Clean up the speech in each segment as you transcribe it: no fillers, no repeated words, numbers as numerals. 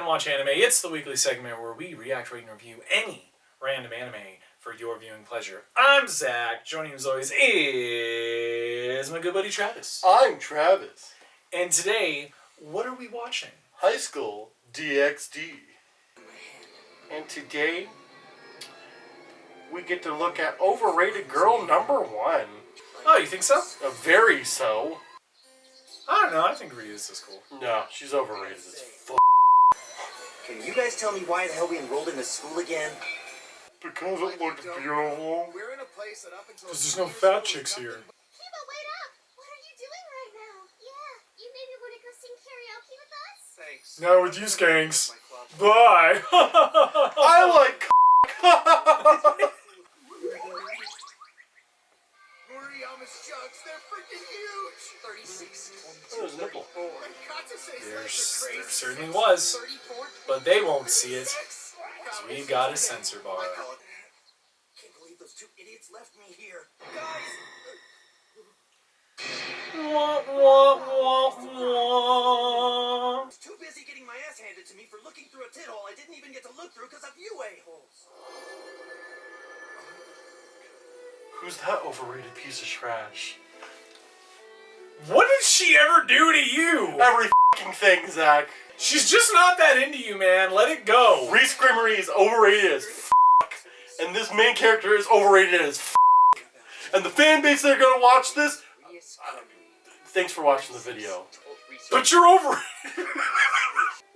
Watch Anime. It's the weekly segment where we react, rate, and review any random anime for your viewing pleasure. I'm Zach. Joining me as always is my good buddy Travis. I'm Travis. And today, what are we watching? High School DxD. And today, we get to look at overrated girl number 1. Oh, you think so? Very so. I don't know. I think Ria's is cool. No, she's overrated as fuck. Can you guys tell me why the hell we enrolled in this school again? Because it looked beautiful. We're in a place that up until Because there's no fat chicks here. Kiba, wait up! What are you doing right now? Yeah, you maybe want to go sing karaoke with us? Thanks. Now with you skanks. Bye. I like Muriyama's jugs, they're freaking huge! 36. There's a nipple. There certainly was. But they won't see it. Because we got a censor bar. Can't believe those two idiots left me here. Wah, wah, wah, wah. I was too busy getting my ass handed to me for looking through a tit hole I didn't even get to look through because of you a-holes. Who's that overrated piece of trash? What did she ever do to you? Every f***ing thing, Zach. She's just not that into you, man. Let it go. Reese Grimmery is overrated as f***. And this main character is overrated as f***. And the fan base that are gonna watch this, thanks for watching the video. But you're overrated.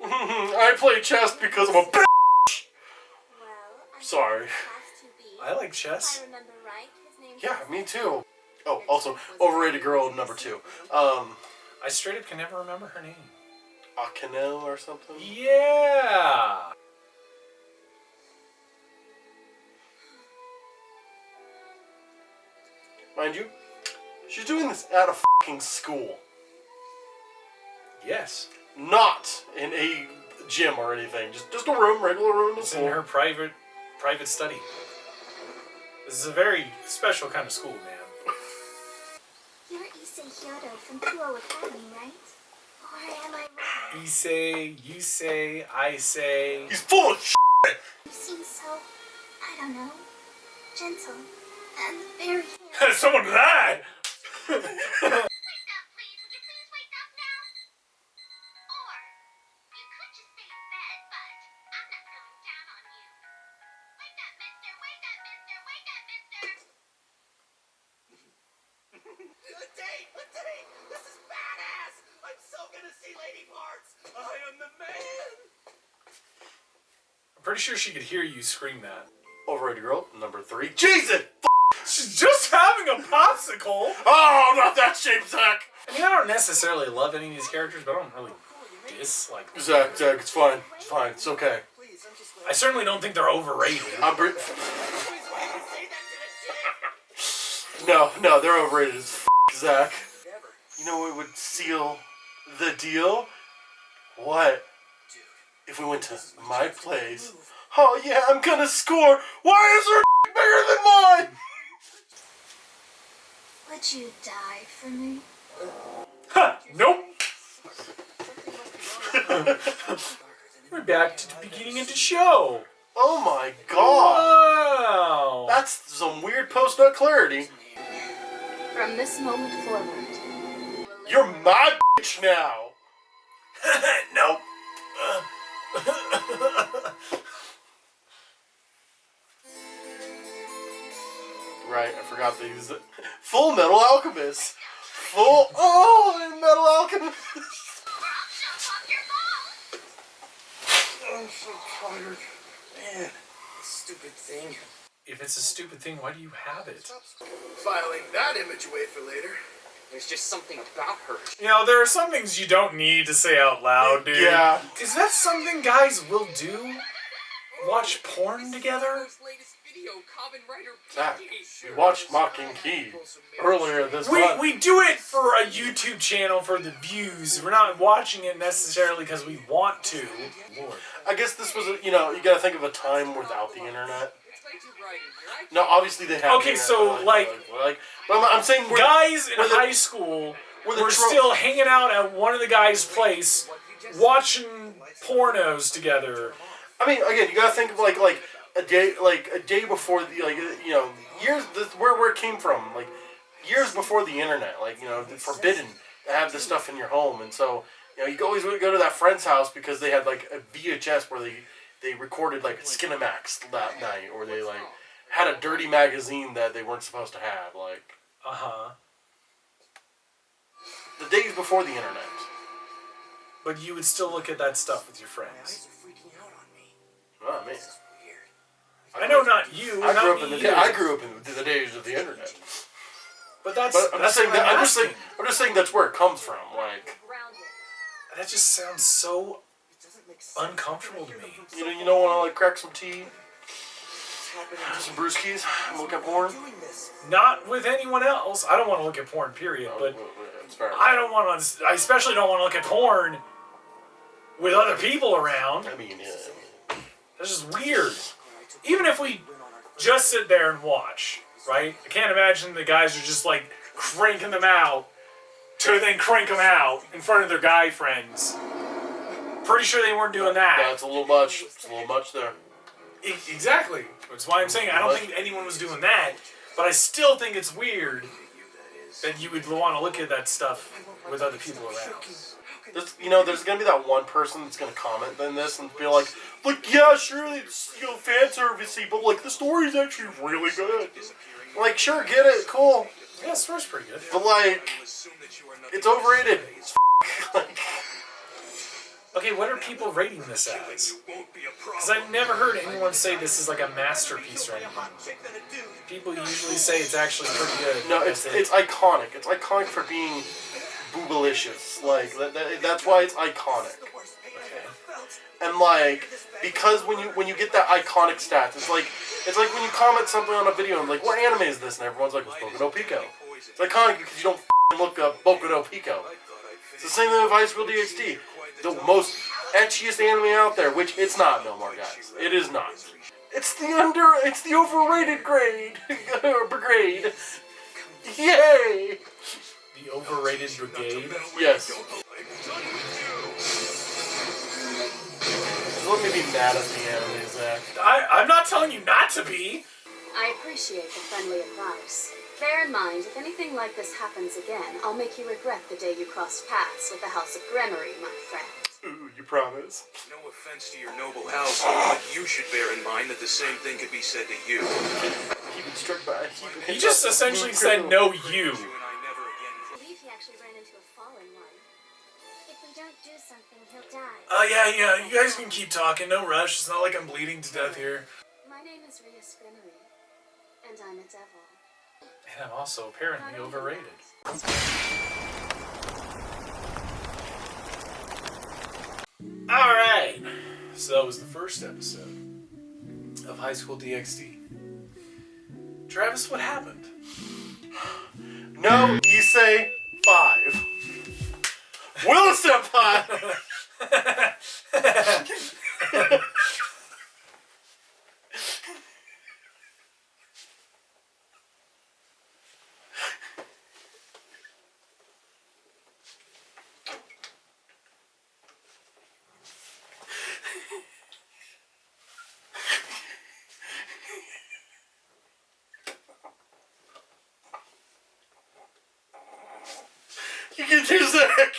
I play chess because I'm a bitch. Sorry. I like chess. I remember right. His name's Yeah, me too. Oh, also, overrated girl number 2. I straight up can never remember her name. Akane or something? Yeah. Mind you, she's doing this at a fucking school. Yes. Not in a gym or anything. Just a room, regular room. It's in her private study. This is a very special kind of school, man. You're Issei Hyodo from Kuo Academy, right? Or am I wrong? Issei, you say, I say. He's full of shit. You seem so, I don't know, gentle and very fair. Someone died. Wake up, please. Would you please wake up now? Or you could just stay in bed, but I'm not coming down on you. Wake up, mister. Wake up, mister. Wake up, mister. Good day! This is badass! I'm so gonna see lady parts! I am the man! I'm pretty sure she could hear you scream that. Overrated girl number 3. Jesus! She's just having a popsicle. Oh, not that shape, Zach! I mean, I don't necessarily love any of these characters, but I don't really dislike them. Zach, it's fine. It's fine. It's okay. Please, I'm just I certainly don't think they're overrated. No, they're overrated as f***, Zach. You know what would seal the deal? What? If we went to my place. Oh yeah, I'm gonna score! Why is her bigger than mine? Would you die for me? Ha! Nope. We're back to the beginning of the show. Oh my god! Wow. That's some weird post-nut clarity. From this moment forward, You're my bitch now! Nope. Right, I forgot to use it. Full Metal Alchemist! Metal Alchemist! I'm so tired. Man, this stupid thing. If it's a stupid thing, why do you have it? Filing that image away for later. There's just something about her. You know, there are some things you don't need to say out loud, dude. Yeah. Is that something guys will do? Watch porn together? Zach, we watched Mocking Key earlier this month. We do it for a YouTube channel for the views. We're not watching it necessarily because we want to. Lord. I guess this was, you gotta think of a time without the internet. No, obviously they have. Okay, the so, internet, but I'm saying guys in high school were still hanging out at one of the guys' place, watching pornos together. I mean, again, you gotta think of like a day before the years where it came from, like years before the internet, like forbidden to have this stuff in your home, and so you could always go to that friend's house because they had like a VHS where they recorded like Skinamax that night, or they like had a dirty magazine that they weren't supposed to have, like the days before the internet. But you would still look at that stuff with your friends. Oh man. I know not you. I grew up in the days of the internet. But I'm just saying that's where it comes from. Like, that just sounds so uncomfortable to me. You don't want to like crack some tea, some brewskis, and look at porn. Not with anyone else. I don't want to look at porn, period. But it's fair. I especially don't want to look at porn with other people around. I mean, yeah. That's just weird. Even if we just sit there and watch, right? I can't imagine the guys are just like cranking them out to then crank them out in front of their guy friends. Pretty sure they weren't doing that. That's a little much. It's a little much there. Exactly. That's why I'm saying I don't think anyone was doing that. But I still think it's weird that you would want to look at that stuff with other people around. There's gonna be that one person that's gonna comment on this and be like, yeah, surely it's fan servicey, but like the story's actually really good. Like, sure, get it, cool. Yeah, the story's pretty good. But like, it's overrated. It's like. Okay, what are people rating this as? Because I've never heard anyone say this is like a masterpiece or anything. People usually say it's actually pretty good. No, it's iconic. It's iconic for being boobalicious. Like that's why it's iconic. Okay. And like, because when you get that iconic stats, it's like when you comment something on a video and like, what anime is this? And everyone's like, it's Boku no Pico. It's iconic because you don't look up Boku no Pico. It's the same thing with High School DxD. The most etchiest anime out there, which it's not no more, guys. It is not. It's the overrated grade or brigade. Yay! The overrated brigade? Yes. Just let me be mad at the anime, Zach. I'm not telling you not to be. I appreciate the friendly advice. Bear in mind, if anything like this happens again, I'll make you regret the day you crossed paths with the House of Gremory, my friend. Ooh, you promise? No offense to your noble household, but you should bear in mind that the same thing could be said to you. He been struck by. He just essentially said no you. I believe he actually ran into a fallen one. If we don't do something, he'll die. Oh, yeah, you guys can keep talking, no rush. It's not like I'm bleeding to death here. My name is Rias Gremory, and I'm a devil. And I'm also apparently overrated. Alright, so that was the first episode of High School DxD. Travis, what happened? No, you say 5. Will step 5. You can do Zach.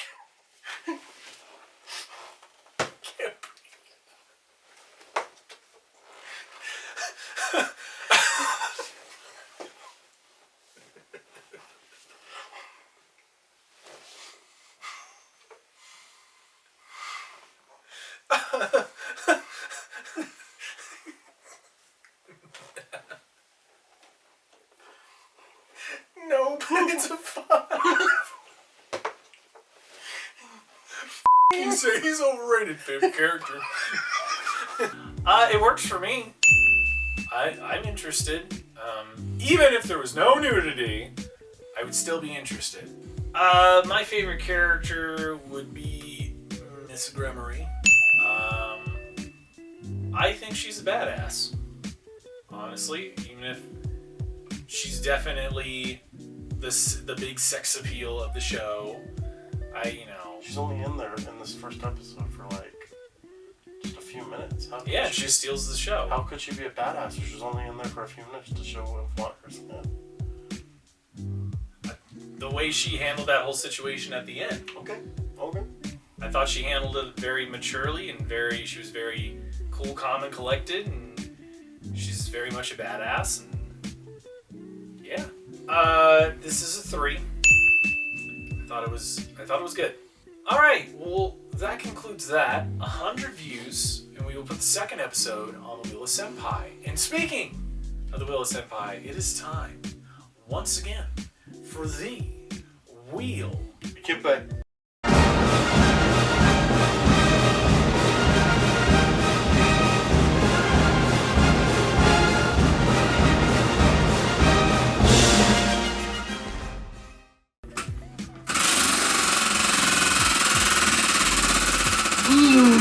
No, but it's a 5. You say he's overrated, favorite character. It works for me. I'm interested. Even if there was no nudity, I would still be interested. My favorite character would be Miss Gremory. I think she's a badass. Honestly, even if she's definitely the big sex appeal of the show. She's only in there in this first episode for like minutes. How could Yeah, she steals the show. How could she be a badass if she's only in there for a few minutes to show what flatters? The way she handled that whole situation at the end. Okay. I thought she handled it very maturely and she was very cool, calm, and collected, and she's very much a badass, and yeah. This is a 3. I thought it was good. Alright, well, that concludes that. 100 views, and we will put the second episode on the Wheel of Senpai. And speaking of the Wheel of Senpai, it is time, once again, for the Wheel. Kimpai.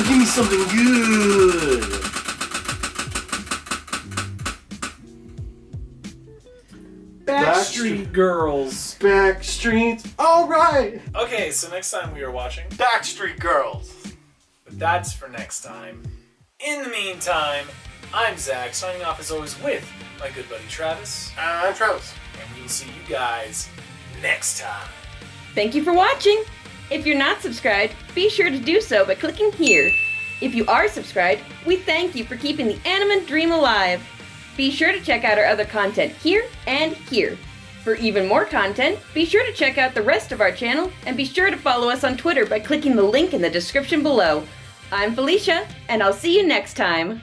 Give me something good. Backstreet Girls. Backstreet. All right. Okay, so next time we are watching, Backstreet Girls. but that's for next time. In the meantime, I'm Zach, signing off as always with my good buddy Travis, I'm Travis. and we will see you guys next time. Thank you for watching! If you're not subscribed, be sure to do so by clicking here. If you are subscribed, we thank you for keeping the Animen dream alive. Be sure to check out our other content here and here. For even more content, be sure to check out the rest of our channel and be sure to follow us on Twitter by clicking the link in the description below. I'm Felicia, and I'll see you next time.